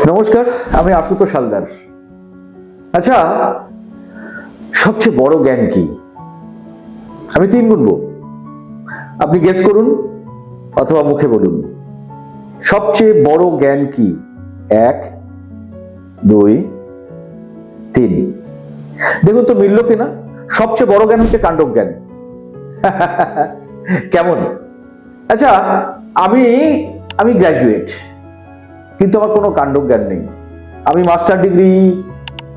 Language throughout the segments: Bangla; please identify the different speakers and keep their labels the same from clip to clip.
Speaker 1: নমস্কার, আমি আশুতোষ হালদার। আচ্ছা, সবচেয়ে বড় জ্ঞান কি? আমি 3 গুনবো, আপনি গেস করুন অথবা মুখে বলুন। সবচেয়ে বড় জ্ঞান কি? 1, 2, 3। দেখুন তো মিলল কিনা। সবচেয়ে বড় জ্ঞান হচ্ছে কাণ্ড জ্ঞান। কেমন? আচ্ছা, আমি আমি গ্র্যাজুয়েট, কিন্তু আমার কোনো কাণ্ড জ্ঞান নেই। আমি মাস্টার ডিগ্রি,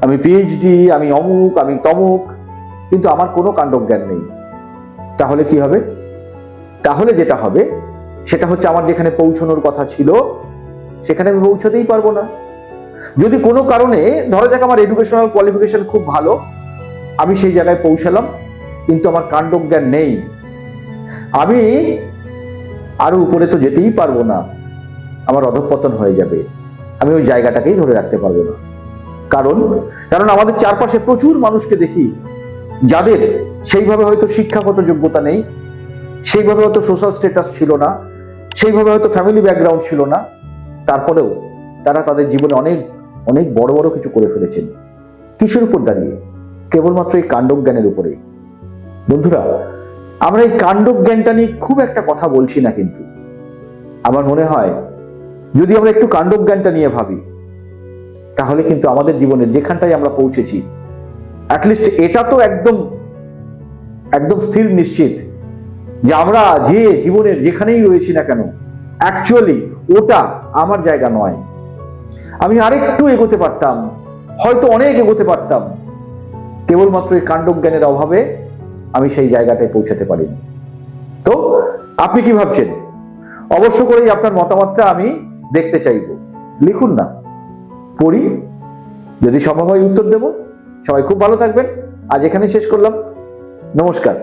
Speaker 1: আমি পিএইচডি, আমি অমুক, আমি তমুক, কিন্তু আমার কোনো কাণ্ড জ্ঞান নেই। তাহলে কি হবে? তাহলে যেটা হবে সেটা হচ্ছে আমার যেখানে পৌঁছানোর কথা ছিল সেখানে আমি পৌঁছাতেই পারবো না। যদি কোনো কারণে ধরা যাক আমার এডুকেশনাল কোয়ালিফিকেশন খুব ভালো, আমি সেই জায়গায় পৌঁছালাম, কিন্তু আমার কাণ্ড জ্ঞান নেই, আমি আরো উপরে তো যেতেই পারবো না, আমার অধঃপতন হয়ে যাবে। আমি ওই জায়গাটাকেই ধরে রাখতে পারবো না। কারণ আমাদের চারপাশে প্রচুর মানুষকে দেখি যাদের সেইভাবে হয়তো শিক্ষাগত যোগ্যতা নেই, সেইভাবে হয়তো সোশ্যাল স্ট্যাটাস ছিল না, সেইভাবে হয়তো ফ্যামিলি ব্যাকগ্রাউন্ড ছিল না, তারপরেও তারা তাদের জীবনে অনেক অনেক বড় বড় কিছু করে ফেলেছেন। কিসের উপর দাঁড়িয়ে? কেবলমাত্র এই কাণ্ডজ্ঞানের উপরে। বন্ধুরা, আমরা এই কাণ্ডজ্ঞানটা নিয়ে খুব একটা কথা বলছি না, কিন্তু আমার মনে হয় যদি আমরা একটু কাণ্ডজ্ঞানটা নিয়ে ভাবি, তাহলে কিন্তু আমাদের জীবনের যেখানটায় আমরা পৌঁছেছি, অ্যাটলিস্ট এটা তো একদম একদম স্থির নিশ্চিত যে আমরা যে জীবনের যেখানেই রয়েছি না কেন, অ্যাকচুয়ালি ওটা আমার জায়গা নয়। আমি আরেকটু এগোতে পারতাম, হয়তো অনেক এগোতে পারতাম, কেবলমাত্র এই কাণ্ডজ্ঞানের অভাবে আমি সেই জায়গাটায় পৌঁছাতে পারিনি। তো আপনি কি ভাবছেন? অবশ্য করেই আপনার মতামতটা আমি দেখতে চাইব। লিখুন না, পড়ি, যদি সম্ভব হয় উত্তর দেব। সবাই খুব ভালো থাকবেন। আজ এখানে শেষ করলাম। নমস্কার।